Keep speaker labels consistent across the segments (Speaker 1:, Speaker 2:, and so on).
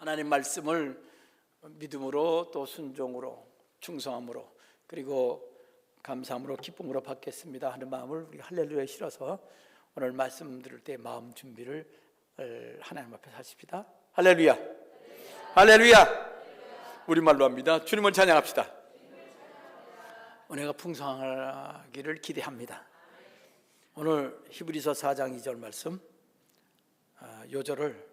Speaker 1: 하나님 말씀을 믿음으로 또 순종으로 충성함으로 그리고 감사함으로 기쁨으로 받겠습니다 하는 마음을 우리 할렐루야에 실어서 오늘 말씀 들을 때 마음 준비를 하나님 앞에 하십시다. 할렐루야, 할렐루야. 우리말로 합니다. 주님을 찬양합시다. 은혜가 풍성하기를 기대합니다. 오늘 히브리서 4장 2절 말씀 요절을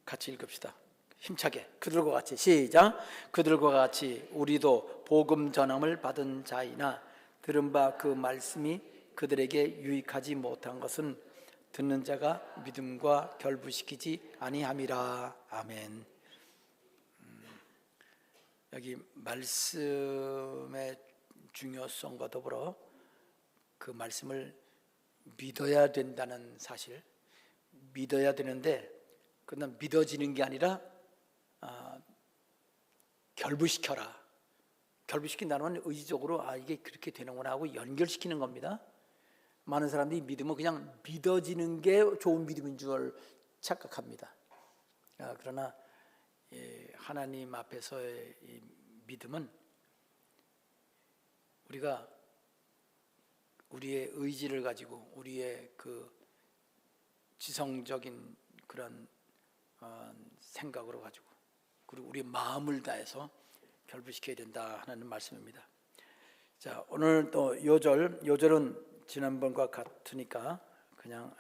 Speaker 1: 같이 읽읍시다. 힘차게 그들과 같이 시작. 그들과 같이 우리도 복음 전함을 받은 자이나 들은 바 그 말씀이 그들에게 유익하지 못한 것은 듣는 자가 믿음과 결부시키지 아니함이라. 아멘. 여기 말씀의 중요성과 더불어 그 말씀을 믿어야 된다는 사실, 믿어야 되는데 그냥 믿어지는 게 아니라 결부시켜라. 결부시킨다는 건 의지적으로 이게 그렇게 되는구나 하고 연결시키는 겁니다. 많은 사람들이 믿으면 그냥 믿어지는 게 좋은 믿음인 줄 착각합니다. 그러나 하나님 앞에서의 이 믿음은 우리가 우리의 의지를 가지고 우리의 그 지성적인 그런 생각으로 가지고 그리고 우리의 마음을 다해서 결부시켜야 된다 하는 말씀입니다. 자, 오늘 또 요절은 지난번과 같으니까 그냥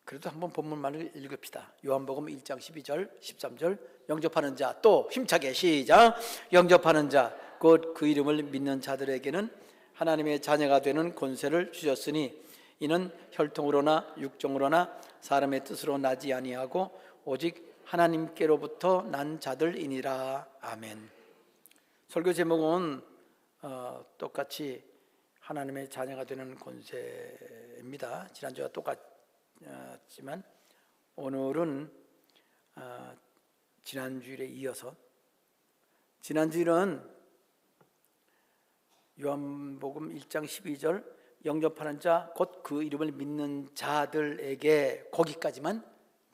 Speaker 1: 그래도 한번 본문만을 읽읍시다. 요한복음 1장 12절 13절 영접하는 자 또 힘차게 시작. 영접하는 자 곧 그 이름을 믿는 자들에게는 하나님의 자녀가 되는 권세를 주셨으니 이는 혈통으로나 육정으로나 사람의 뜻으로 나지 아니하고 오직 하나님께로부터 난 자들이니라. 아멘. 설교 제목은 똑같이 하나님의 자녀가 되는 권세입니다. 지난주와 똑같지만 오늘은 지난주일에 이어서 지난주일은 요한복음 1장 12절 영접하는 자 곧 그 이름을 믿는 자들에게 거기까지만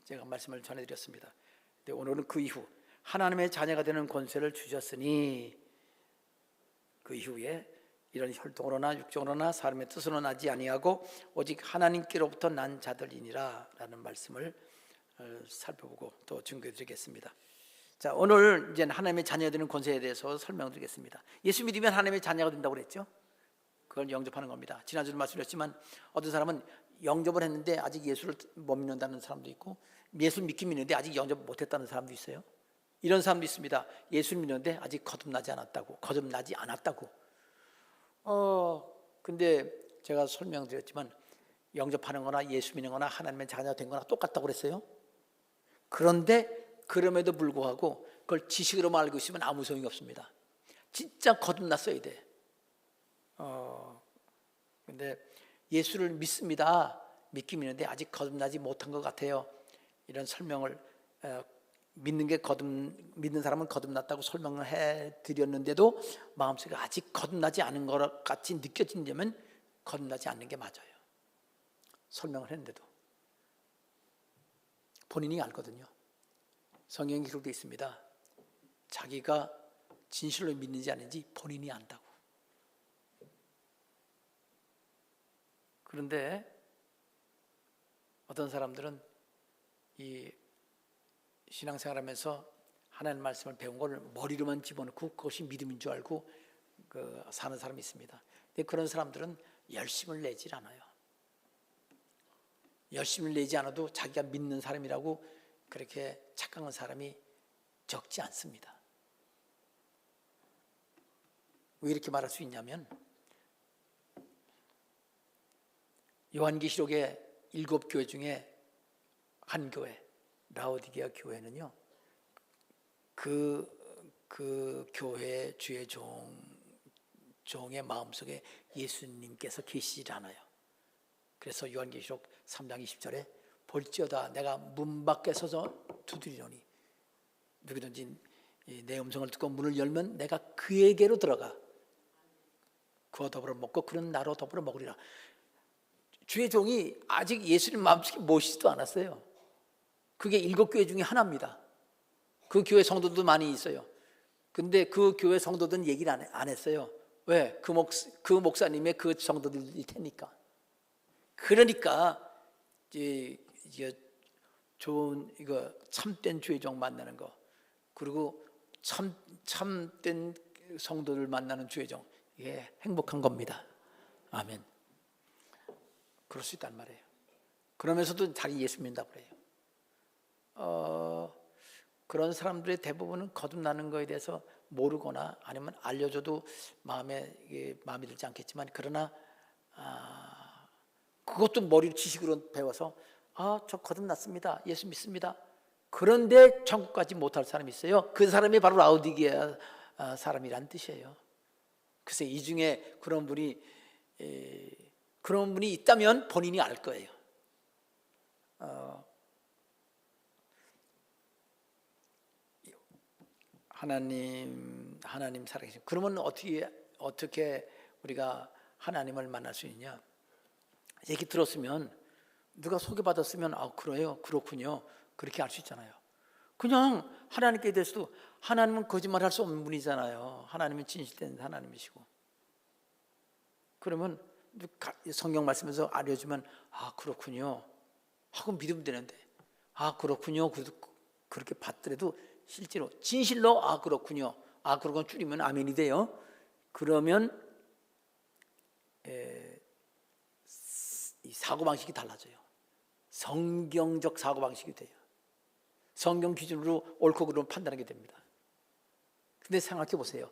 Speaker 1: 제가 말씀을 전해드렸습니다. 근데 오늘은 그 이후 하나님의 자녀가 되는 권세를 주셨으니 그 이후에 이런 혈통으로나 육정으로나 사람의 뜻으로 나지 아니하고 오직 하나님께로부터 난 자들이니라 라는 말씀을 살펴보고 또 증거해드리겠습니다. 자, 오늘 이제 하나님의 자녀가 되는 권세에 대해서 설명드리겠습니다. 예수 믿으면 하나님의 자녀가 된다고 그랬죠. 그걸 영접하는 겁니다. 지난주도 말씀드렸지만 어떤 사람은 영접을 했는데 아직 예수를 못 믿는다는 사람도 있고 예수를 믿긴 믿는데 아직 영접 못했다는 사람도 있어요. 이런 사람도 있습니다. 예수를 믿는데 아직 거듭나지 않았다고. 근데 제가 설명드렸지만 영접하는 거나 예수 믿는 거나 하나님의 자녀가 된 거나 똑같다고 그랬어요. 그런데 그럼에도 불구하고 그걸 지식으로만 알고 있으면 아무 소용이 없습니다. 진짜 거듭났어야 돼. 근데 예수를 믿습니다. 믿긴 믿는데 아직 거듭나지 못한 것 같아요. 이런 설명을 믿는 사람은 거듭났다고 설명을 해드렸는데도 마음속에 아직 거듭나지 않은 것 같이 느껴진다면 거듭나지 않는 게 맞아요. 설명을 했는데도 본인이 알거든요. 성경에 기록되어 있습니다. 자기가 진실로 믿는지 아닌지 본인이 안다고. 그런데 어떤 사람들은 이 신앙생활하면서 하나님 말씀을 배운 걸 머리로만 집어넣고 그것이 믿음인 줄 알고 사는 사람이 있습니다. 근데 그런 사람들은 열심을 내질 않아요. 열심을 내지 않아도 자기가 믿는 사람이라고 그렇게 착각한 사람이 적지 않습니다. 왜 이렇게 말할 수 있냐면 요한계시록의 7교회 중에 한 교회 라오디게아 교회는요 그 교회의 주의 종의 마음속에 예수님께서 계시지 않아요. 그래서 요한계시록 3장 20절에 볼지어다 내가 문 밖에 서서 두드리노니 누구든지 내 음성을 듣고 문을 열면 내가 그에게로 들어가 그와 더불어 먹고 그는 나로 더불어 먹으리라. 주의 종이 아직 예수님 마음속에 모시지도 않았어요. 그게 7교회 중에 하나입니다. 그 교회 성도도 많이 있어요. 근데 그 교회 성도들은 얘기를 안 했어요. 왜? 그 목사님의 그 성도들일 테니까. 그러니까 이게 좋은 이거 참된 주의 종 만나는 거, 그리고 참된 성도를 만나는 주의 종, 이게 행복한 겁니다. 아멘. 그럴 수 있단 말이에요. 그러면서도 자기 예수 믿는다고 그래요. 그런 사람들의 대부분은 거듭나는 거에 대해서 모르거나 아니면 알려줘도 마음에 들지 않겠지만, 그러나 그것도 머리 지식으로 배워서 저 거듭났습니다, 예수 믿습니다. 그런데 천국 가지 못할 사람이 있어요. 그 사람이 바로 라오디게아 사람이란 뜻이에요. 글쎄, 이 중에 그런 분이 있다면 본인이 알 거예요. 하나님 살아계신. 그러면 어떻게 우리가 하나님을 만날 수 있냐? 얘기 들었으면, 누가 소개받았으면 그래요, 그렇군요, 그렇게 알 수 있잖아요. 그냥 하나님께 대해서도, 하나님은 거짓말할 수 없는 분이잖아요. 하나님은 진실된 하나님이시고. 그러면 성경 말씀에서 알려주면 그렇군요 하고 믿으면 되는데, 그렇군요 그렇게 받더라도 실제로 진실로 그렇군요, 그러건 줄이면 아멘이 돼요. 그러면 이 사고방식이 달라져요. 성경적 사고방식이 돼요. 성경 기준으로 옳고 그름을 판단하게 됩니다. 근데 생각해 보세요.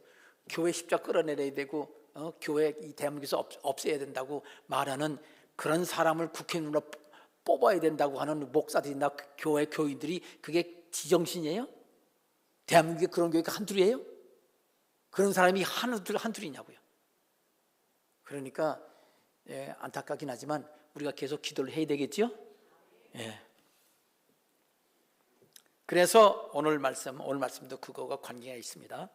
Speaker 1: 교회 십자가 끌어내려야 되고 교회 이 대한민국에서 없애야 된다고 말하는 그런 사람을 국회의원으로 뽑아야 된다고 하는 목사들이나 교회 교인들이, 그게 지정신이에요? 대한민국에 그런 교회가 한둘이에요? 그런 사람이 한둘이냐고요. 그러니까 안타깝긴 하지만 우리가 계속 기도를 해야 되겠죠? 그래서 오늘 말씀도 그거가 관계가 있습니다.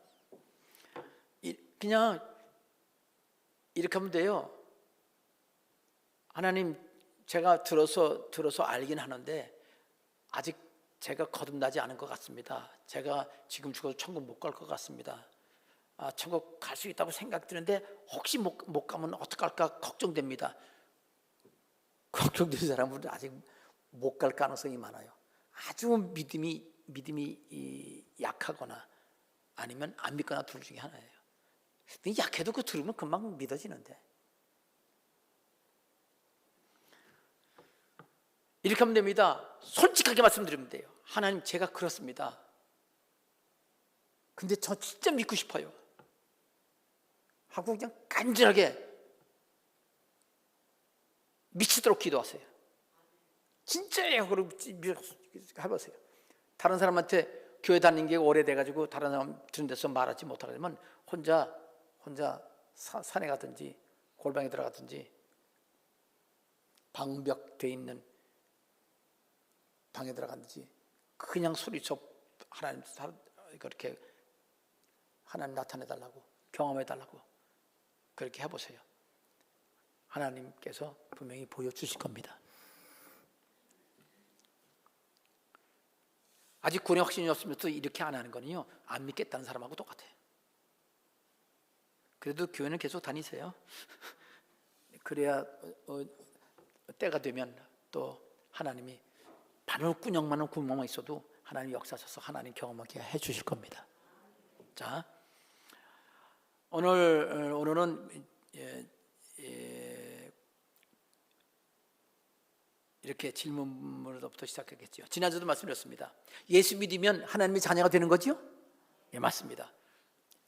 Speaker 1: 그냥 이렇게 하면 돼요. 하나님, 제가 들어서 알긴 하는데 아직 제가 거듭나지 않은 것 같습니다. 제가 지금 죽어서 천국 못 갈 것 같습니다. 천국 갈 수 있다고 생각드는데 혹시 못 가면 어떡할까 걱정됩니다. 걱정되는 사람은 아직 못 갈 가능성이 많아요. 아주 믿음이 약하거나 아니면 안 믿거나 둘 중에 하나예요. 근데 약해도 그거 들으면 금방 믿어지는데. 이렇게 하면 됩니다. 솔직하게 말씀드리면 돼요. 하나님, 제가 그렇습니다. 근데 저 진짜 믿고 싶어요 하고 그냥 간절하게 미치도록 기도하세요. 진짜예요. 그러고 해보세요. 다른 사람한테 교회 다니는 게 오래돼가지고 다른 사람 듣는 데서 말하지 못하려면 혼자 산에 가든지 골방에 들어가든지 방벽돼 있는 방에 들어가든지 그냥 소리쳐 하나님 그렇게 하나님 나타내달라고, 경험해달라고 그렇게 해보세요. 하나님께서 분명히 보여주실 겁니다. 아직 구원의 확신이 없으면서 이렇게 안 하는 거는요, 안 믿겠다는 사람하고 똑같아요. 그래도 교회는 계속 다니세요. 그래야 때가 되면 또 하나님이 바늘구멍만한 구멍만 있어도 하나님 역사하셔서 하나님 경험하게 해주실 겁니다. 자, 오늘은 이렇게 질문으로부터 시작하겠죠. 지난주도 말씀드렸습니다. 예수 믿으면 하나님의 자녀가 되는 거죠? 예, 맞습니다.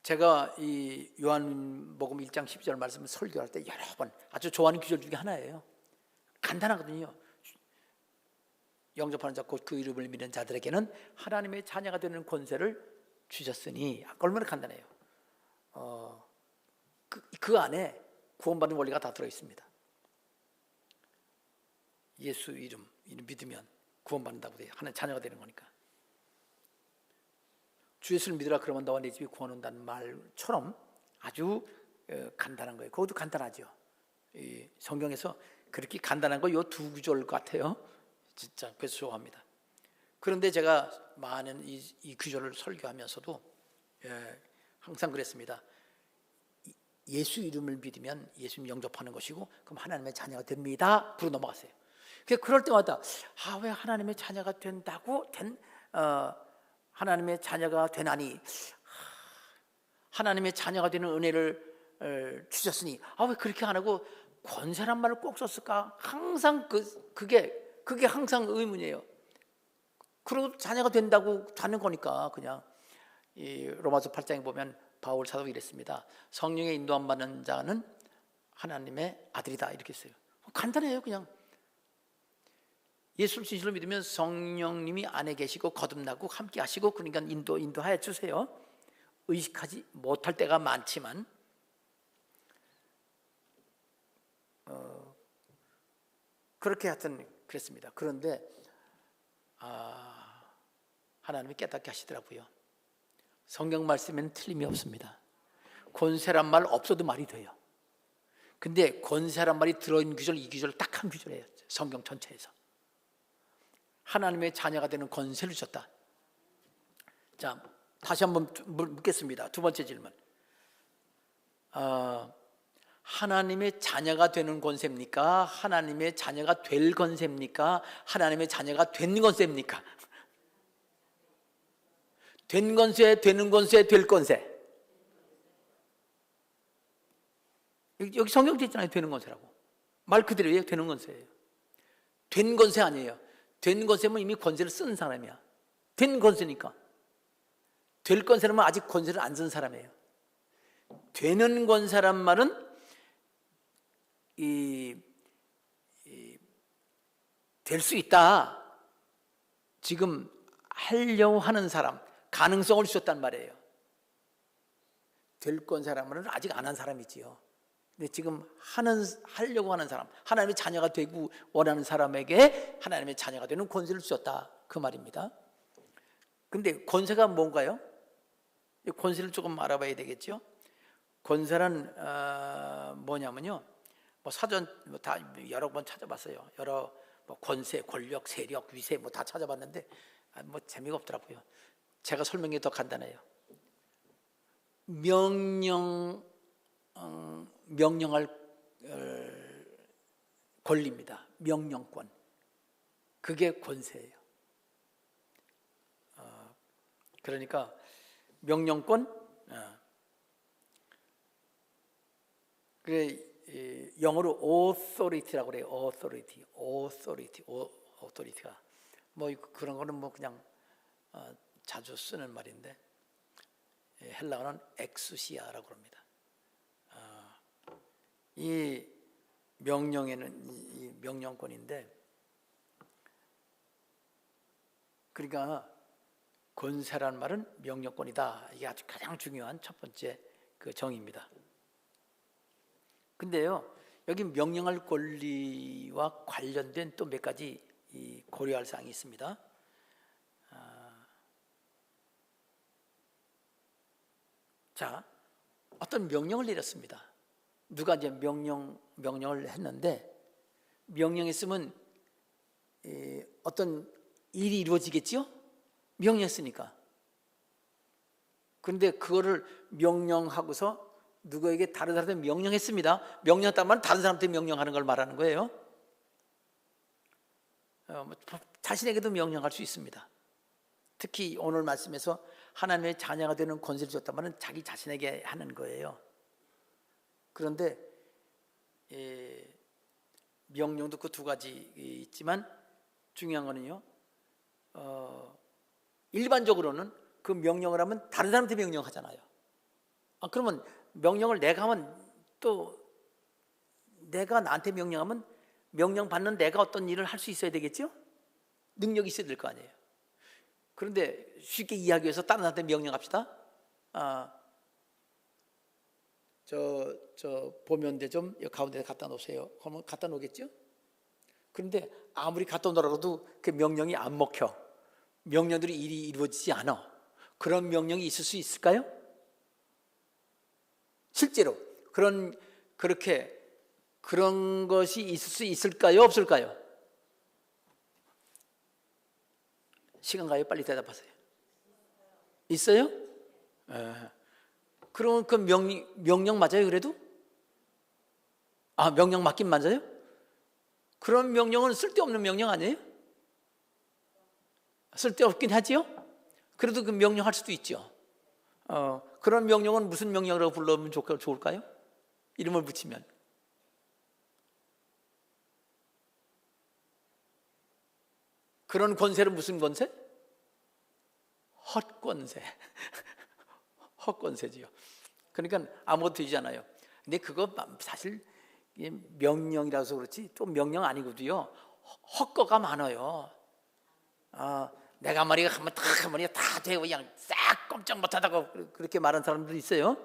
Speaker 1: 제가 이 요한복음 1장 12절 말씀을 설교할 때 여러 번 아주 좋아하는 구절 중에 하나예요. 간단하거든요. 영접하는 자 곧 그 이름을 믿는 자들에게는 하나님의 자녀가 되는 권세를 주셨으니. 얼마나 간단해요. 그 안에 구원받는 원리가 다 들어있습니다. 예수 이름 믿으면 구원받는다고 돼요. 하나님 자녀가 되는 거니까. 주 예수를 믿으라 그러면 너와 네 집이 구원 온다는 말처럼 아주 간단한 거예요. 그것도 간단하죠. 이 성경에서 그렇게 간단한 거 요 두 구절 같아요. 진짜 그래서 좋아합니다. 그런데 제가 많은 이 구절을 설교하면서도 항상 그랬습니다. 예수 이름을 믿으면 예수님 영접하는 것이고 그럼 하나님의 자녀가 됩니다. 부르 넘어갔어요. 그럴 때마다 왜 하나님의 자녀가 된다고 하나님의 자녀가 되나니 하나님의 자녀가 되는 은혜를 주셨으니 왜 그렇게 안 하고 권세란 말을 꼭 썼을까? 항상 그게 항상 의문이에요. 그리고 자녀가 된다고 자는 거니까 그냥 이 로마서 8장에 보면 바울 사도가 이랬습니다. 성령의 인도함 받는 자는 하나님의 아들이다 이렇게 써요. 간단해요. 그냥 예수를 진실로 믿으면 성령님이 안에 계시고 거듭나고 함께 하시고 그러니까 인도하여 주세요. 의식하지 못할 때가 많지만 그렇게 하여튼 그랬습니다. 그런데 하나님이 깨닫게 하시더라고요. 성경 말씀에는 틀림이 없습니다. 권세란 말 없어도 말이 돼요. 근데 권세란 말이 들어있는 구절, 이 구절 딱 한 구절이에요. 성경 전체에서. 하나님의 자녀가 되는 권세를 주셨다. 자, 다시 한번 묻겠습니다. 두 번째 질문. 하나님의 자녀가 되는 권세입니까? 하나님의 자녀가 될 권세입니까? 하나님의 자녀가 된 권세입니까? 된 권세, 되는 권세, 될 권세. 여기 성경에 있잖아요. 되는 권세라고. 말 그대로예요. 되는 권세예요. 된 권세 아니에요. 된 권세면 이미 권세를 쓴 사람이야. 된 권세니까. 될 권세라면 아직 권세를 안 쓴 사람이에요. 되는 권세란 말은 될 수 있다. 지금 하려고 하는 사람, 가능성을 주셨단 말이에요. 될 권세란 말은 아직 안 한 사람이지요. 근데 지금 하려고 하는 사람, 하나님의 자녀가 되고 원하는 사람에게 하나님의 자녀가 되는 권세를 주셨다. 그 말입니다. 근데 권세가 뭔가요? 권세를 조금 알아봐야 되겠죠. 권세란 뭐냐면요. 사전 다 여러 번 찾아봤어요. 여러 권세, 권력, 세력, 위세 다 찾아봤는데 재미가 없더라고요. 제가 설명이 더 간단해요. 명령할 권리입니다. 명령권. 그게 권세예요. 그러니까 명령권. 그래 영어로 authority라고 그래요. authority가 그런 거는 그냥 자주 쓰는 말인데 헬라어는 엑수시아라고 합니다. 이 명령에는 이 명령권인데, 그러니까 권세란 말은 명령권이다. 이게 아주 가장 중요한 첫 번째 그 정의입니다. 근데요, 여기 명령할 권리와 관련된 또 몇 가지 고려할 사항이 있습니다. 자, 어떤 명령을 내렸습니다. 누가 이제 명령을 했는데, 명령했으면 어떤 일이 이루어지겠죠? 명령했으니까. 그런데 그거를 명령하고서 누구에게 다른 사람한테 명령했습니다. 명령했다는 말은 다른 사람한테 명령하는 걸 말하는 거예요. 자신에게도 명령할 수 있습니다. 특히 오늘 말씀에서 하나님의 자녀가 되는 권세를 줬다는 말은 자기 자신에게 하는 거예요. 그런데 명령도 그 두 가지 있지만 중요한 거는요, 일반적으로는 그 명령을 하면 다른 사람한테 명령하잖아요. 그러면 명령을 내가 하면 또 내가 나한테 명령하면 명령받는 내가 어떤 일을 할 수 있어야 되겠죠? 능력이 있어야 될 거 아니에요. 그런데 쉽게 이해하기 위해서 다른 사람한테 명령합시다. 저 보면대 좀 가운데 갖다 놓으세요. 그러면 갖다 놓겠죠? 그런데 아무리 갖다 놓으라고도 그 명령이 안 먹혀. 명령들이 일이 이루어지지 않아. 그런 명령이 있을 수 있을까요? 실제로 그렇게 그런 것이 있을 수 있을까요? 없을까요? 시간 가요? 빨리 대답하세요. 있어요? 예. 그러면 그 명령 맞아요, 그래도? 명령 맞긴 맞아요? 그런 명령은 쓸데없는 명령 아니에요? 쓸데없긴 하지요? 그래도 그 명령할 수도 있죠. 그런 명령은 무슨 명령이라고 불러면 좋을까요? 이름을 붙이면. 그런 권세는 무슨 권세? 헛권세. 헛권세지요. 그러니까 아무것도 되지 않아요. 근데 그거 사실 명령이라서 그렇지 또 명령 아니거든요. 헛거가 많아요. 내가 말이가 한마디가 다 되고 그냥 싹 꼼짝 못하다고 그렇게 말하는 사람들도 있어요.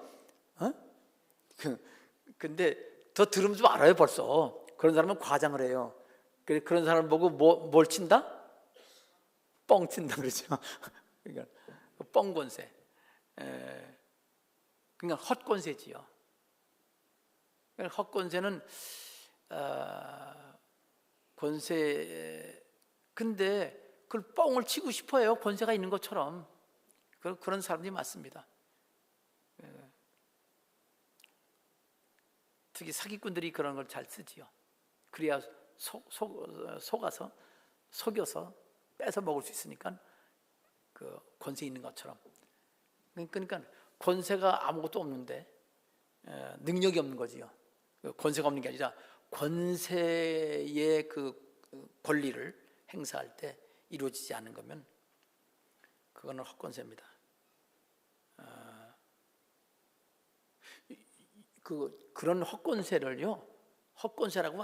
Speaker 1: 근데 더 들으면 좀 알아요 벌써. 그런 사람은 과장을 해요. 그런 사람을 보고 뭘 친다? 뻥 친다 그러죠. 그러니까 뻥권세. 그러니까 헛권세지요. 그러니까 헛권세는 권세. 근데 그걸 뻥을 치고 싶어요. 권세가 있는 것처럼. 그런 사람들이 많습니다. 특히 사기꾼들이 그런 걸 잘 쓰지요. 그래야 속여서 뺏어 먹을 수 있으니까 그 권세 있는 것처럼. 그러니까 권세가 아무것도 없는데 능력이 없는 거지요. 권세가 없는 게 아니라 권세의 그 권리를 행사할 때 이루어지지 않는 거면 그거는 헛권세입니다. 그런 헛권세를요, 헛권세라고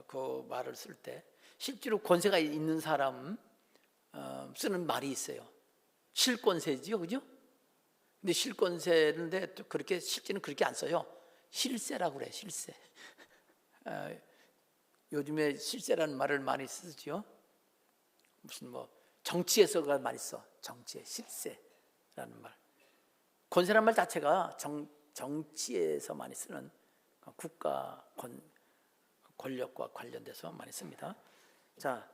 Speaker 1: 그 말을 쓸 때 실제로 권세가 있는 사람 쓰는 말이 있어요. 실권세지요, 그죠? 근데 실권세인데 그렇게 실제는 그렇게 안 써요. 실세라고 그래, 실세. 요즘에 실세라는 말을 많이 쓰죠. 무슨 정치에서가 많이 써. 정치에 실세라는 말. 권세라는 말 자체가 정치에서 많이 쓰는 국가 권력과 관련돼서 많이 씁니다. 자,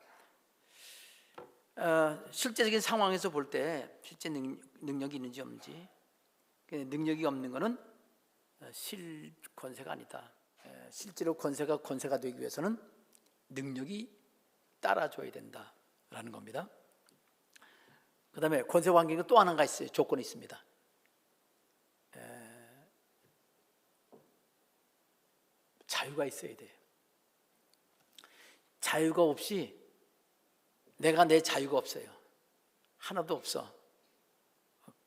Speaker 1: 실제적인 상황에서 볼 때 실제 능력이 있는지 없는지. 능력이 없는 것은 실권세가 아니다. 실제로 권세가 되기 위해서는 능력이 따라줘야 된다라는 겁니다. 그 다음에 권세 환경에 또 하나가 있어요. 조건이 있습니다. 자유가 있어야 돼요. 자유가 없이 내 자유가 없어요. 하나도 없어.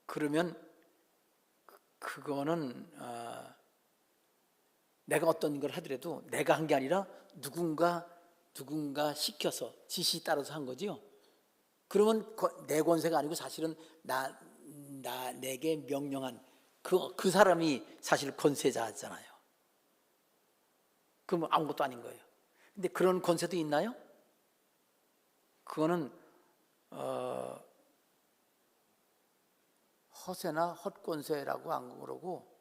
Speaker 1: 그러면 그거는 내가 어떤 걸 하더라도 내가 한 게 아니라 누군가 시켜서 지시 따라서 한 거지요. 그러면 내 권세가 아니고 사실은 내게 명령한 그 사람이 사실 권세자잖아요. 그러면 아무것도 아닌 거예요. 근데 그런 권세도 있나요? 그거는 허세나 헛권세라고 안 그러고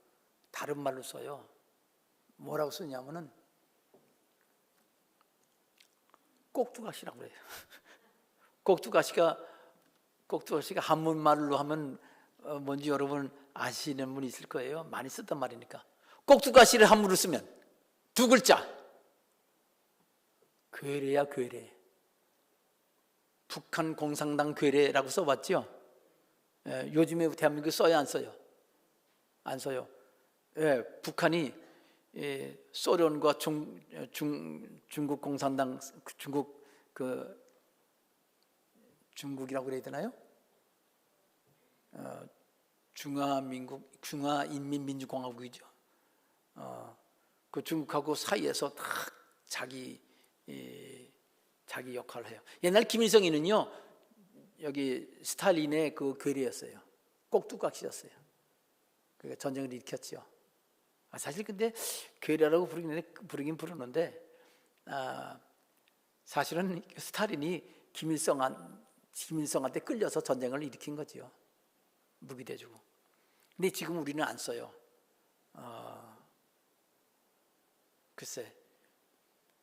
Speaker 1: 다른 말로 써요. 뭐라고 쓰냐면은 꼭두가시라고 그래요. 꼭두가시가 한문말로 하면 뭔지 여러분 아시는 분 있을 거예요. 많이 쓰던 말이니까. 꼭두가시를 한문으로 쓰면 두 글자. 괴뢰야 괴뢰. 북한 공산당 괴뢰라고 써봤죠. 요즘에 대한민국 써요 안 써요? 안 써요. 북한이 소련과 중국 공산당 중국이라고 그래야 되나요? 중화인민민주공화국이죠. 그 중국하고 사이에서 다 자기 역할을 해요. 옛날 김일성이는요, 여기 스탈린의 그 괴뢰였어요. 꼭두각시였어요. 그러니까 전쟁을 일으켰죠. 사실 근데 괴뢰라고 부르긴 부르는데 사실은 스탈린이 김일성한테 끌려서 전쟁을 일으킨 거죠. 무기 대주고. 근데 지금 우리는 안 써요. 글쎄,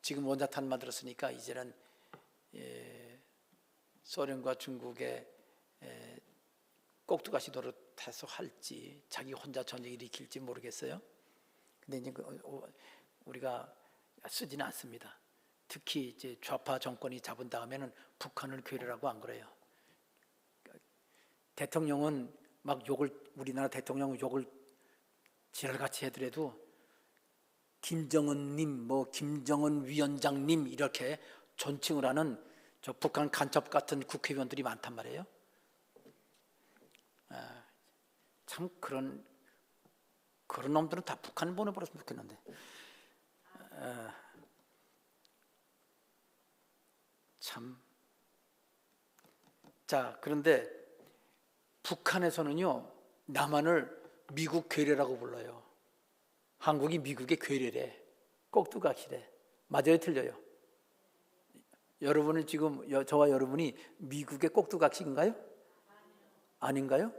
Speaker 1: 지금 원자탄 만들었으니까 이제는 소련과 중국의 꼭두가시 노릇해서 할지 자기 혼자 전쟁 일으킬지 모르겠어요. 근데 이제 우리가 쓰지는 않습니다. 특히 이제 좌파 정권이 잡은 다음에는 북한을 괴뢰라고 안 그래요. 대통령은 막 우리나라 대통령 욕을 지랄같이 해더라도 김정은님, 김정은 위원장님 이렇게 존칭을 하는 저 북한 간첩 같은 국회의원들이 많단 말이에요. 참 그런 놈들은 다 북한 보내버렸으면 좋겠는데. 참. 자, 그런데 북한에서는요, 남한을 미국 괴뢰라고 불러요. 한국이 미국의 괴뢰래. 꼭두각시래. 맞아요, 틀려요? 여러분은 지금 저와 여러분이 미국의 꼭두각시인가요? 아닌가요?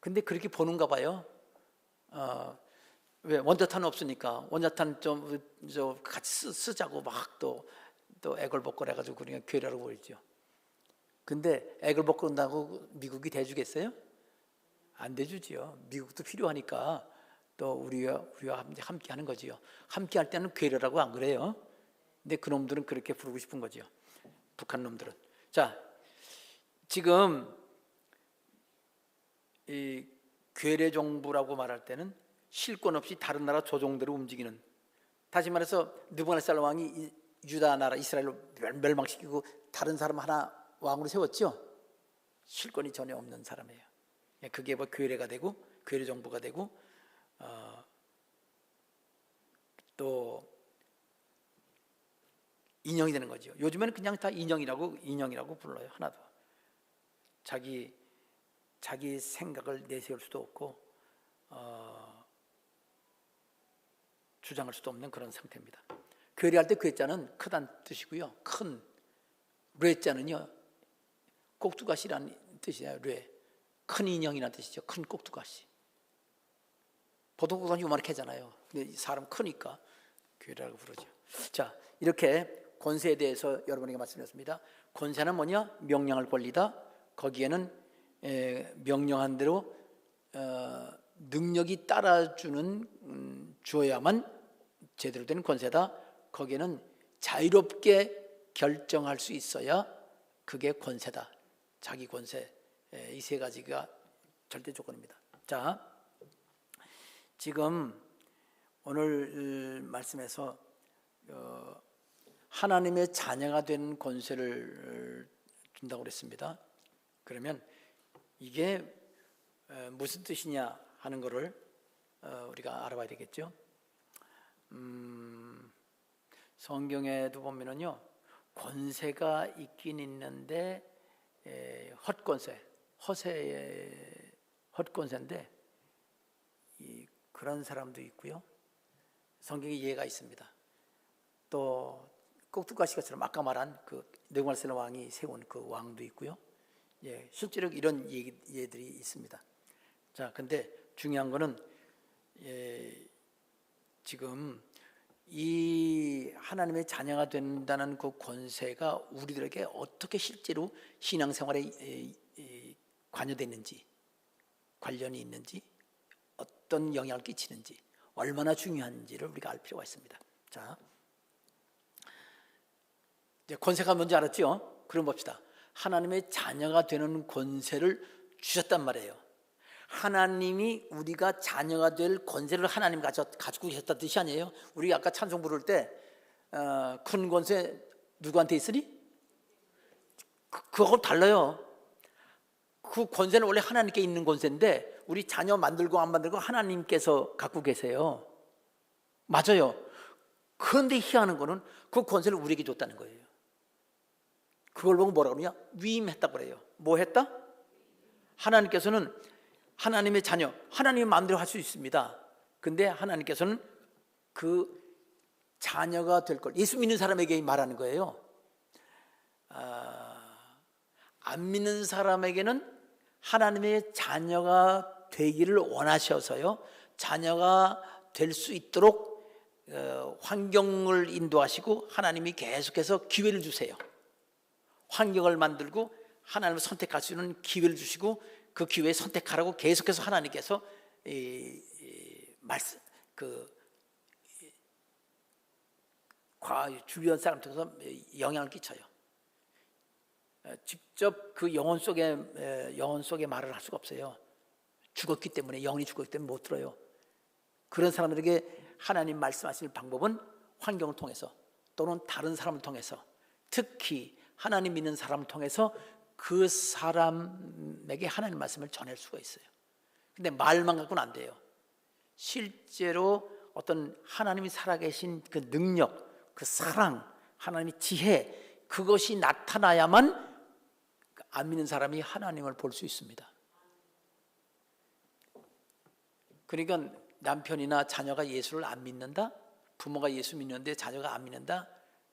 Speaker 1: 근데 그렇게 보는가 봐요. 왜 원자탄 없으니까 원자탄 좀 같이 쓰자고 막 또 애걸복걸 해가지고 그러니까 괴뢰라고 보이죠. 근데 애걸복걸 한다고 미국이 대주겠어요? 안 대주지요. 미국도 필요하니까 또 우리와 함께 하는 거지요. 함께 할 때는 괴뢰라고 안 그래요. 근데 그놈들은 그렇게 부르고 싶은 거지요. 북한 놈들은. 자, 지금 이 괴뢰 정부라고 말할 때는 실권 없이 다른 나라 조종대로 움직이는, 다시 말해서 느부갓네살 왕이 유다 나라 이스라엘로 멸망시키고 다른 사람 하나 왕으로 세웠죠. 실권이 전혀 없는 사람이에요. 그게 괴뢰가 되고 괴뢰 정부가 되고 또 인형이 되는 거죠. 요즘에는 그냥 다 인형이라고 불러요. 하나도 자기 생각을 내세울 수도 없고 주장할 수도 없는 그런 상태입니다. 괴뢰할 때 괴자는 크다는 뜻이고요. 큰 뢰자는요 꼭두가시라는 뜻이에요. 뢰, 큰 인형이라는 뜻이죠. 큰 꼭두가시. 보통 꼭두가시 요만하게 하잖아요. 근데 사람 크니까 괴뢰라고 부르죠. 자, 이렇게 권세에 대해서 여러분에게 말씀드렸습니다. 권세는 뭐냐? 명령할 권리다. 거기에는 명령한 대로 능력이 따라주는 주어야만 제대로 된 권세다. 거기에는 자유롭게 결정할 수 있어야 그게 권세다. 자기 권세, 이 세 가지가 절대 조건입니다. 자, 지금 오늘 말씀에서 하나님의 자녀가 된 권세를 준다고 그랬습니다. 그러면 이게 무슨 뜻이냐 하는 것을 우리가 알아봐야 되겠죠. 성경에도 보면은요, 권세가 있긴 있는데 헛권세인데 그런 사람도 있고요. 성경에 예가 있습니다. 또 꼭두가시처럼 아까 말한 그 느부갓네살 왕이 세운 그 왕도 있고요. 실제로 이런 예들이 있습니다. 자, 근데 중요한 거는 지금 이 하나님의 자녀가 된다는 그 권세가 우리들에게 어떻게 실제로 신앙생활에 관여되는지, 관련이 있는지, 어떤 영향을 끼치는지, 얼마나 중요한지를 우리가 알 필요가 있습니다. 자, 이제 권세가 뭔지 알았죠? 그럼 봅시다. 하나님의 자녀가 되는 권세를 주셨단 말이에요. 하나님이 우리가 자녀가 될 권세를 하나님 가지고 계셨다는 뜻이 아니에요. 우리 아까 찬송 부를 때 큰 권세 누구한테 있으니? 그거 달라요. 그 권세는 원래 하나님께 있는 권세인데 우리 자녀 만들고 안 만들고 하나님께서 갖고 계세요. 맞아요. 그런데 희한한 거는 그 권세를 우리에게 줬다는 거예요. 그걸 보고 뭐라고 그러냐? 위임했다고 그래요. 뭐 했다? 하나님께서는 하나님의 자녀, 하나님의 마음대로 할 수 있습니다. 근데 하나님께서는 그 자녀가 될 걸, 예수 믿는 사람에게 말하는 거예요. 안 믿는 사람에게는 하나님의 자녀가 되기를 원하셔서요, 자녀가 될 수 있도록 환경을 인도하시고 하나님이 계속해서 기회를 주세요. 환경을 만들고 하나님을 선택할 수 있는 기회를 주시고 그 기회에 선택하라고 계속해서 하나님께서 말씀 주변 사람 통해서 영향을 끼쳐요. 직접 그 영혼 속에 말을 할 수가 없어요. 죽었기 때문에, 영이 죽었기 때문에 못 들어요. 그런 사람들에게 하나님 말씀하시는 방법은 환경을 통해서 또는 다른 사람을 통해서, 특히 하나님 믿는 사람을 통해서 그 사람에게 하나님 말씀을 전할 수가 있어요. 근데 말만 갖고는 안 돼요. 실제로 어떤 하나님이 살아계신 그 능력, 그 사랑, 하나님의 지혜, 그것이 나타나야만 안 믿는 사람이 하나님을 볼 수 있습니다. 그러니까 남편이나 자녀가 예수를 안 믿는다? 부모가 예수 믿는데 자녀가 안 믿는다?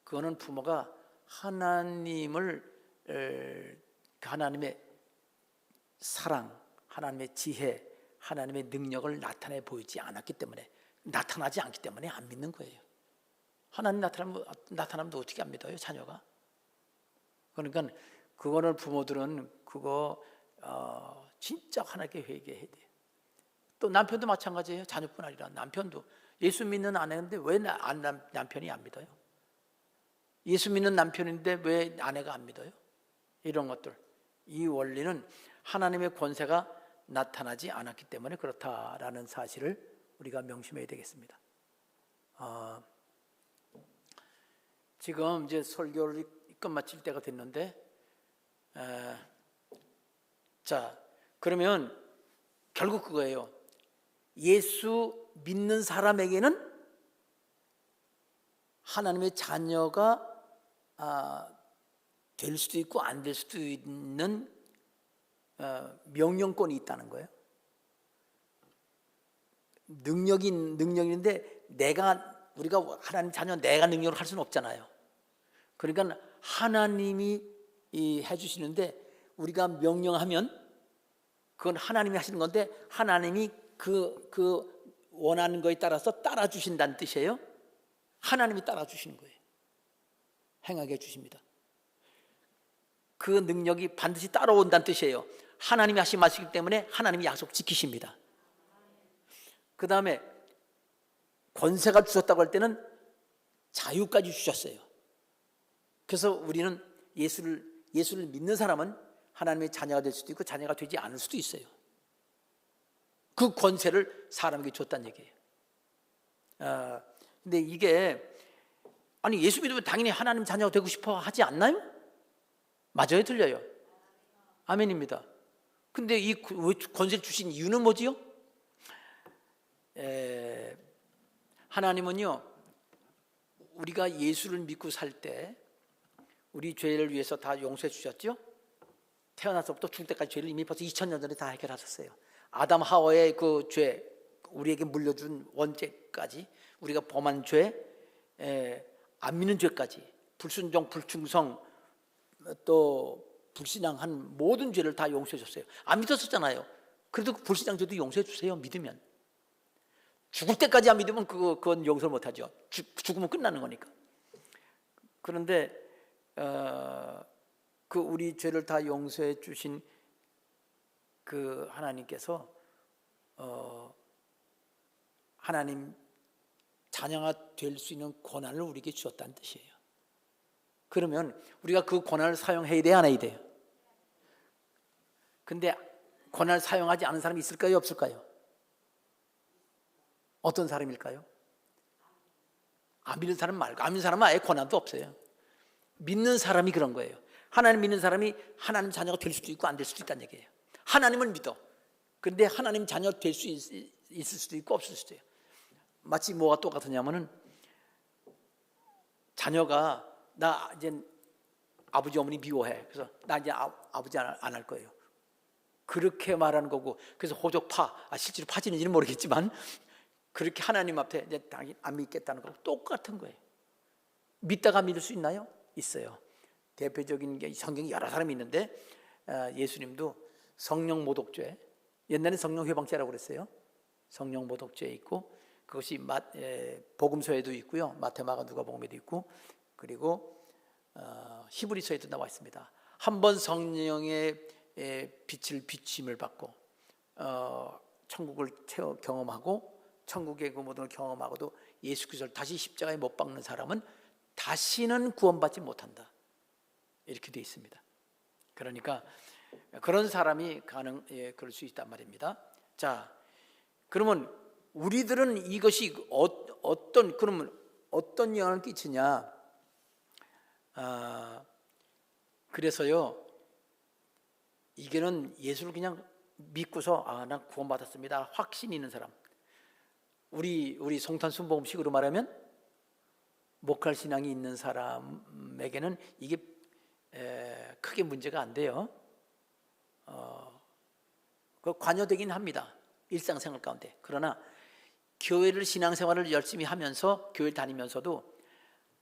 Speaker 1: 그거는 부모가 하나님의 사랑, 하나님의 지혜, 하나님의 능력을 나타내 보이지 않았기 때문에, 나타나지 않기 때문에 안 믿는 거예요. 하나님 나타나면 어떻게 안 믿어요, 자녀가? 그러니까 그거를 부모들은 그거 진짜 하나님께 회개해야 돼요. 또 남편도 마찬가지예요. 자녀뿐 아니라 남편도 예수 믿는 아내인데 왜 남편이 안 믿어요? 예수 믿는 남편인데 왜 아내가 안 믿어요? 이런 것들, 이 원리는 하나님의 권세가 나타나지 않았기 때문에 그렇다라는 사실을 우리가 명심해야 되겠습니다. 지금 이제 설교를 끝마칠 때가 됐는데, 자, 그러면 결국 그거예요. 예수 믿는 사람에게는 하나님의 자녀가 될 수도 있고 안 될 수도 있는 명령권이 있다는 거예요. 능력인데 우리가 하나님 자녀 내가 능력을 할 수는 없잖아요. 그러니까 하나님이 해주시는데 우리가 명령하면 그건 하나님이 하시는 건데 하나님이 그 원하는 거에 따라서 따라주신다는 뜻이에요. 하나님이 따라주시는 거예요. 행하게 해주십니다. 그 능력이 반드시 따라온다는 뜻이에요. 하나님이 하신 말씀이기 때문에 하나님이 약속 지키십니다. 그 다음에 권세가 주셨다고 할 때는 자유까지 주셨어요. 그래서 우리는 예수를 믿는 사람은 하나님의 자녀가 될 수도 있고 자녀가 되지 않을 수도 있어요. 그 권세를 사람에게 줬다는 얘기예요. 근데 이게 아니 예수 믿으면 당연히 하나님 자녀가 되고 싶어 하지 않나요? 맞아요, 틀려요? 아멘입니다. 근데 이 권세를 주신 이유는 뭐지요? 하나님은요, 우리가 예수를 믿고 살 때 우리 죄를 위해서 다 용서해 주셨죠? 태어나서부터 죽을 때까지 죄를 이미 벌써 2000년 전에 다 해결하셨어요. 아담 하와의 그 죄, 우리에게 물려준 원죄까지, 우리가 범한 죄, 안 믿는 죄까지, 불순종, 불충성, 또 불신앙한 모든 죄를 다 용서해 줬어요. 안 믿었었잖아요. 그래도 그 불신앙 죄도 용서해 주세요, 믿으면. 죽을 때까지 안 믿으면 그건 용서를 못하죠. 죽으면 끝나는 거니까. 그런데 그 우리 죄를 다 용서해 주신 그 하나님께서 하나님 자녀가 될 수 있는 권한을 우리에게 주었다는 뜻이에요. 그러면 우리가 그 권한을 사용해야 돼야 안 해야 돼요? 근데 권한을 사용하지 않은 사람이 있을까요, 없을까요? 어떤 사람일까요? 안 믿는 사람 말고, 안 믿는 사람은 아예 권한도 없어요. 믿는 사람이 그런 거예요. 하나님 믿는 사람이 하나님 자녀가 될 수도 있고 안 될 수도 있다는 얘기예요. 하나님을 믿어. 그런데 하나님 자녀 될 수 있을 수도 있고 없을 수도 있어요. 마치 뭐가 똑같으냐면은 자녀가 나 이제 아버지 어머니 미워해. 그래서 나 이제 아버지 안 할 거예요. 그렇게 말하는 거고, 그래서 호적파, 실제로 파지는지는 모르겠지만 그렇게 하나님 앞에 이제 당연히 안 믿겠다는 거고 똑같은 거예요. 믿다가 믿을 수 있나요? 있어요. 대표적인 게 성경에 여러 사람이 있는데 예수님도 성령 모독죄, 옛날에 성령 회방죄라고 그랬어요. 성령 모독죄에 있고, 그것이 복음서에도 있고요, 마태, 마가, 누가복음에도 있고, 그리고 히브리서에도 나와 있습니다. 한번 성령의 빛을 비침을 받고 천국을 경험하고 천국의 그 모든 걸 경험하고도 예수 그리스도를 다시 십자가에 못 박는 사람은 다시는 구원받지 못한다, 이렇게 되어 있습니다. 그러니까 그런 사람이 그럴 수 있단 말입니다. 자, 그러면 우리들은 이것이 그러면 어떤 영향을 끼치냐? 그래서요, 이게는 예수를 그냥 믿고서 난 구원받았습니다, 확신 있는 사람, 우리 송탄 순복음식으로 말하면 목할 신앙이 있는 사람에게는 이게 크게 문제가 안 돼요. 그 관여되긴 합니다, 일상생활 가운데. 그러나 교회를, 신앙생활을 열심히 하면서 교회를 다니면서도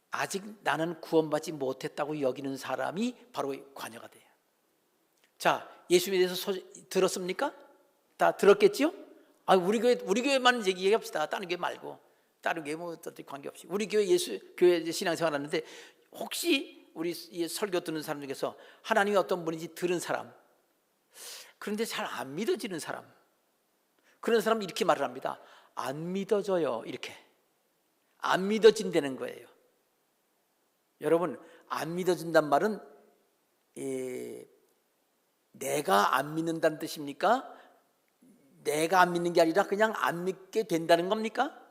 Speaker 1: 아직 나는 구원받지 못했다고 여기는 사람이 바로 관여가 돼요. 자, 예수님에 대해서 들었습니까? 다 들었겠지요? 우리 교회만 얘기합시다. 다른 교회 말고. 다른 교회 뭐 관계없이 우리 교회 신앙생활 하는데, 혹시 우리 설교 듣는 사람 중에서 하나님이 어떤 분인지 들은 사람, 그런데 잘 안 믿어지는 사람, 그런 사람은 이렇게 말을 합니다. 안 믿어져요. 이렇게 안 믿어진다는 거예요. 여러분, 안 믿어진단 말은 내가 안 믿는다는 뜻입니까? 내가 안 믿는 게 아니라 그냥 안 믿게 된다는 겁니까?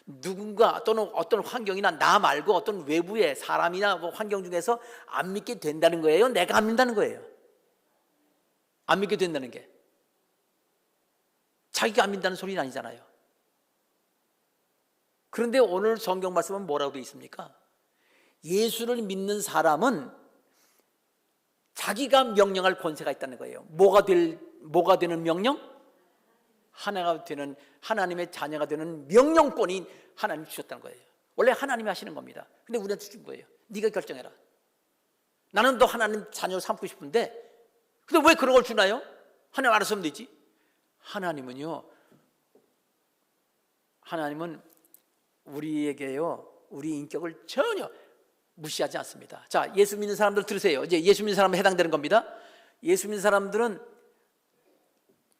Speaker 1: 누군가 또는 어떤 환경이나 나 말고 어떤 외부의 사람이나 뭐 환경 중에서 안 믿게 된다는 거예요? 내가 안 믿는다는 거예요? 안 믿게 된다는 게 자기가 안 믿는다는 소리는 아니잖아요. 그런데 오늘 성경 말씀은 뭐라고 되어 있습니까? 예수를 믿는 사람은 자기가 명령할 권세가 있다는 거예요. 뭐가 되는 명령? 하나가 되는, 하나님의 자녀가 되는 명령권이 하나님이 주셨다는 거예요. 원래 하나님이 하시는 겁니다. 근데 우리한테 준 거예요. 네가 결정해라. 나는 너 하나님 자녀 삼고 싶은데, 근데 왜 그런 걸 주나요? 하나님 알아서 하면 되지. 하나님은 우리에게요, 우리 인격을 전혀 무시하지 않습니다. 자, 예수 믿는 사람들 들으세요. 이제 예수 믿는 사람에 해당되는 겁니다. 예수 믿는 사람들은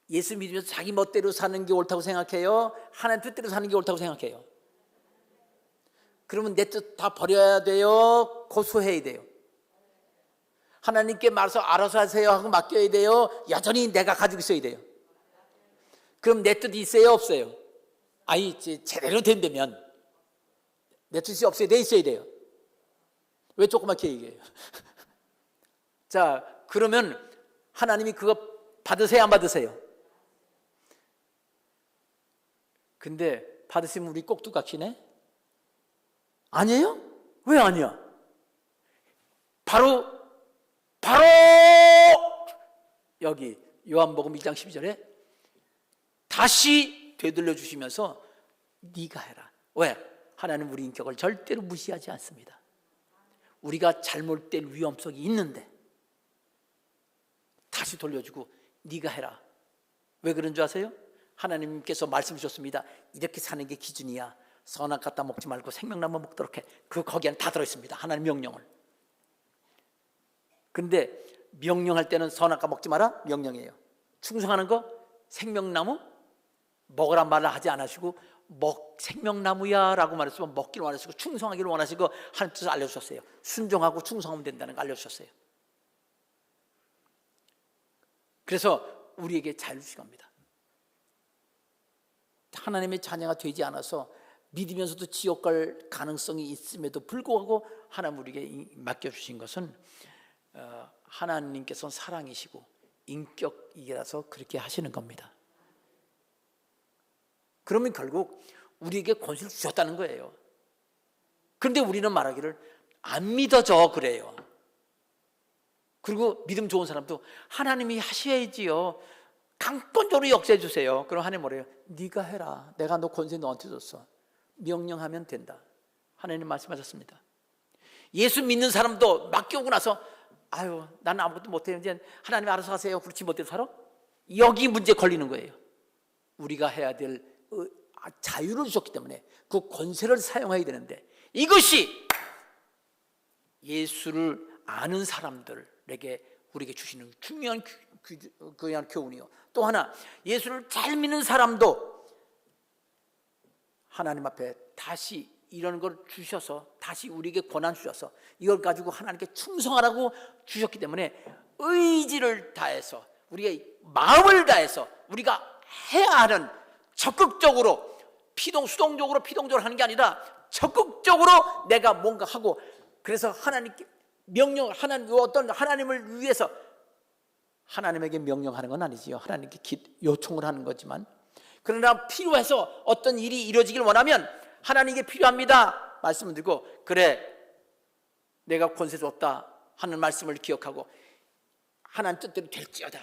Speaker 1: 예수 믿으면서 자기 멋대로 사는 게 옳다고 생각해요? 하나님 뜻대로 사는 게 옳다고 생각해요? 그러면 내 뜻 다 버려야 돼요? 고소해야 돼요? 하나님께 말해서 알아서 하세요 하고 맡겨야 돼요? 여전히 내가 가지고 있어야 돼요? 그럼 내 뜻이 있어요? 없어요? 이제 제대로 된다면 내 뜻이 없어야 돼? 있어야 돼요? 왜 조그맣게 얘기해요? 자, 그러면 하나님이 그거 받으세요? 안 받으세요? 근데 받으시면 우리 꼭두각시네? 아니에요? 왜 아니야? 바로 여기 요한복음 1장 12절에 다시 되돌려 주시면서 네가 해라. 왜? 하나님 우리 인격을 절대로 무시하지 않습니다. 우리가 잘못될 위험성이 있는데 다시 돌려주고 네가 해라. 왜 그런 줄 아세요? 하나님께서 말씀 주셨습니다. 이렇게 사는 게 기준이야. 선악 갖다 먹지 말고 생명나무 먹도록 해. 거기 안에 다 들어있습니다. 하나님 명령을. 근데 명령할 때는 선악과 먹지 마라 명령이에요. 충성하는 거 생명나무 먹으란 말을 하지 않으시고 생명나무야 라고 말했으면 먹기를 원하시고 충성하기를 원하시고 하나님 뜻을 알려주셨어요. 순종하고 충성하면 된다는 걸 알려주셨어요. 그래서 우리에게 자유를 주신 겁니다. 하나님의 자녀가 되지 않아서 믿으면서도 지옥 갈 가능성이 있음에도 불구하고 하나님 우리에게 맡겨주신 것은 하나님께서 사랑이시고 인격이라서 그렇게 하시는 겁니다. 그러면 결국 우리에게 권세를 주셨다는 거예요. 그런데 우리는 말하기를 안 믿어져 그래요. 그리고 믿음 좋은 사람도 하나님이 하셔야지요. 강권적으로 역사해 주세요. 그럼 하나님 뭐래요? 네가 해라. 내가 너 권세 너한테 줬어. 명령하면 된다. 하나님 말씀하셨습니다. 예수 믿는 사람도 맡겨오고 나서 나는 아무것도 못해요. 이제 하나님 알아서 하세요. 그렇지 못해서 살아? 여기 문제 걸리는 거예요. 우리가 해야 될 자유를 주셨기 때문에 그 권세를 사용해야 되는데, 이것이 예수를 아는 사람들에게 우리에게 주시는 중요한 교훈이요. 또 하나, 예수를 잘 믿는 사람도 하나님 앞에 다시 이런 걸 주셔서, 다시 우리에게 권한 주셔서 이걸 가지고 하나님께 충성하라고 주셨기 때문에 의지를 다해서, 우리의 마음을 다해서 우리가 해야 하는, 적극적으로 수동적으로 피동적으로 하는 게 아니라 적극적으로 내가 뭔가 하고, 그래서 하나님께 하나님을 위해서 하나님에게 명령하는 건 아니지요. 하나님께 요청을 하는 거지만, 그러나 필요해서 어떤 일이 이루어지길 원하면 하나님께 필요합니다 말씀을 드리고, 그래 내가 권세 줬다 하는 말씀을 기억하고 하나님 뜻대로 될지어다.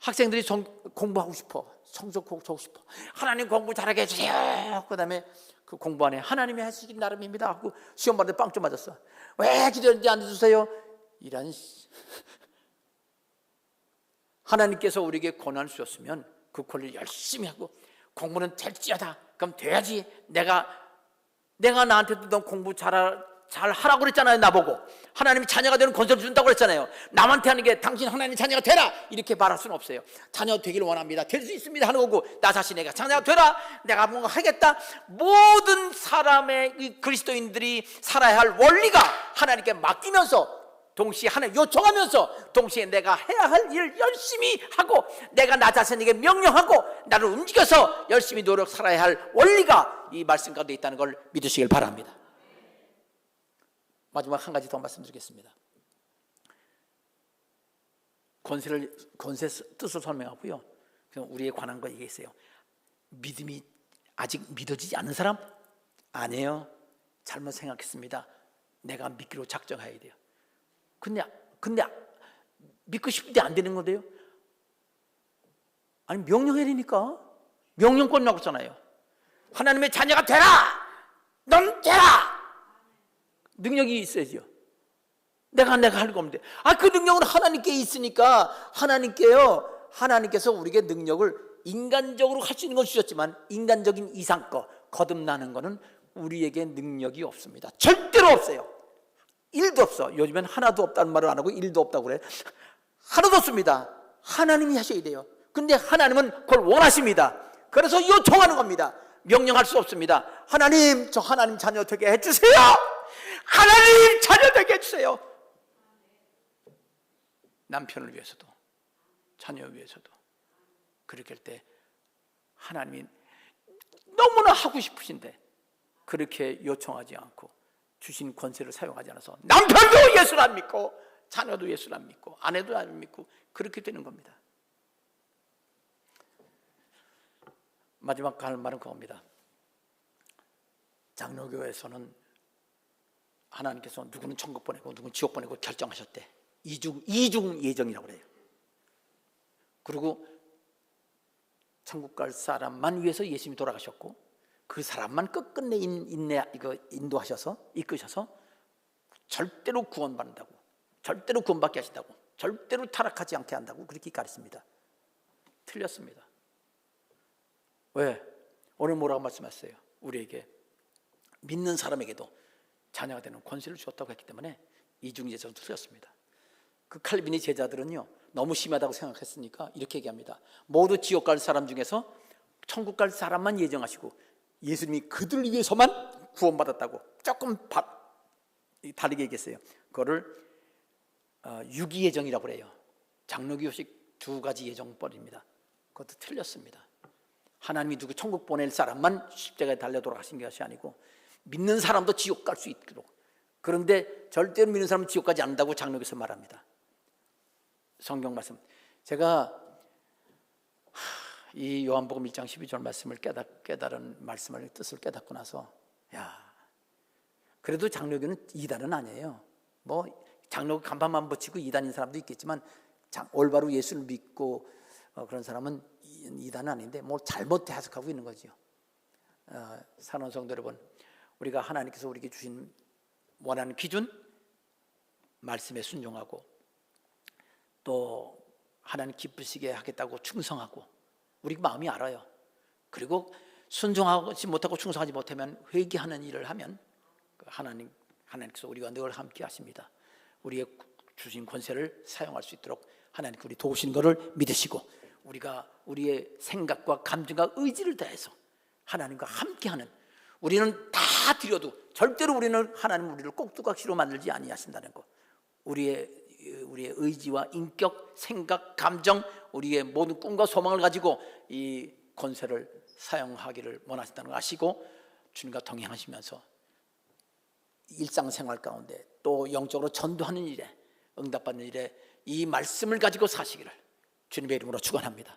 Speaker 1: 학생들이 공부하고 싶어, 성적 공부하고 싶어, 하나님 공부 잘하게 해주세요. 그 다음에 그 공부 안에 하나님이 하시기 나름입니다 하고 시험 봤는데 빵점 맞았어. 왜 기도했는지 안 해주세요? 이런 하나님께서 우리에게 권한을 주셨으면 그 권리를 열심히 하고, 공부는 될지어다, 그럼 돼야지. 내가 나한테도 너 공부 잘 하라고 그랬잖아요. 나보고 하나님이 자녀가 되는 권세를 준다고 그랬잖아요. 남한테 하는 게 당신 하나님 자녀가 되라 이렇게 말할 수는 없어요. 자녀 되기를 원합니다, 될 수 있습니다 하는 거고, 나 자신에게 자녀가 되라, 내가 뭔가 하겠다. 모든 사람의 이 그리스도인들이 살아야 할 원리가 하나님께 맡기면서, 동시에 하나님 요청하면서, 동시에 내가 해야 할 일을 열심히 하고, 내가 나 자신에게 명령하고 나를 움직여서 열심히 살아야 할 원리가 이 말씀 가운데 있다는 걸 믿으시길 바랍니다. 마지막 한 가지 더 말씀드리겠습니다. 권세 뜻을 설명하고요, 우리에 관한 거 얘기했어요. 믿음이 아직 믿어지지 않는 사람? 아니에요, 잘못 생각했습니다. 내가 믿기로 작정해야 돼요. 근데 믿고 싶은데 안 되는 건데요? 아니, 명령해야 되니까. 명령권이라고 그러잖아요. 하나님의 자녀가 되라! 넌 되라! 능력이 있어야죠. 내가 할 거 없는데. 그 능력은 하나님께 있으니까, 하나님께서 우리에게 능력을 인간적으로 할 수 있는 걸 주셨지만, 인간적인 이상 거듭나는 거는 우리에게 능력이 없습니다. 절대로 없어요. 1도 없어. 요즘엔 하나도 없다는 말을 안 하고 1도 없다고 그래. 하나도 없습니다. 하나님이 하셔야 돼요. 근데 하나님은 그걸 원하십니다. 그래서 요청하는 겁니다. 명령할 수 없습니다. 하나님, 저 하나님 자녀 되게 해주세요. 하나님 자녀 되게 해주세요. 남편을 위해서도, 자녀 위해서도. 그렇게 할 때 하나님이 너무나 하고 싶으신데 그렇게 요청하지 않고 주신 권세를 사용하지 않아서 남편도 예수를 안 믿고, 자녀도 예수를 안 믿고, 아내도 안 믿고, 그렇게 되는 겁니다. 마지막 할 말은 그겁니다. 장로교에서는 하나님께서 누구는 천국 보내고 누구는 지옥 보내고 결정하셨대. 이중 예정이라고 그래요. 그리고 천국 갈 사람만 위해서 예수님이 돌아가셨고, 그 사람만 끝끝내 인도하셔서, 이끄셔서 절대로 구원받는다고, 절대로 구원받게 하신다고, 절대로 타락하지 않게 한다고 그렇게 가르칩니다. 틀렸습니다. 왜? 오늘 뭐라고 말씀하셨어요? 우리에게, 믿는 사람에게도 자녀가 되는 권세를 주었다고 했기 때문에 이중예정은 틀렸습니다. 그 칼빈의 제자들은요, 너무 심하다고 생각했으니까 이렇게 얘기합니다. 모두 지옥 갈 사람 중에서 천국 갈 사람만 예정하시고, 예수님이 그들 위해서만 구원받았다고 조금 다르게 얘기했어요. 그거를 유기예정이라고 그래요. 장로교식 2가지 예정법입니다. 그것도 틀렸습니다. 하나님이 누구 천국 보낼 사람만 십자가에 달려 돌아가신 것이 아니고, 믿는 사람도 지옥 갈 수 있도록. 그런데 절대로 믿는 사람은 지옥 가지 않는다고 장로교에서 말합니다. 성경 말씀, 제가 이 요한복음 1장 12절 말씀을 깨달은 말씀을 뜻을 깨닫고 나서, 그래도 장로교는 이단은 아니에요. 뭐 장로교 간판만 붙이고 이단인 사람도 있겠지만, 올바로 예수를 믿고 그런 사람은 이단은 아닌데 뭐 잘못 해석하고 있는 거죠. 사랑하는 성도 여러분, 우리가 하나님께서 우리에게 주신 원하는 기준, 말씀에 순종하고, 또 하나님 기쁘시게 하겠다고 충성하고, 우리 마음이 알아요. 그리고 순종하지 못하고 충성하지 못하면 회개하는 일을 하면 하나님께서 우리와 늘 함께 하십니다. 우리의 주신 권세를 사용할 수 있도록 하나님께 우리 도우시는 것을 믿으시고, 우리가 우리의 생각과 감정과 의지를 다해서 하나님과 함께하는, 우리는 다 드려도 절대로 우리는 하나님 우리를 꼭두각시로 만들지 아니하신다는 것, 우리의 의지와 인격, 생각, 감정, 우리의 모든 꿈과 소망을 가지고 이 권세를 사용하기를 원하신다는 걸 아시고, 주님과 동행하시면서 일상생활 가운데 또 영적으로 전도하는 일에, 응답받는 일에 이 말씀을 가지고 사시기를 주님의 이름으로 축원합니다.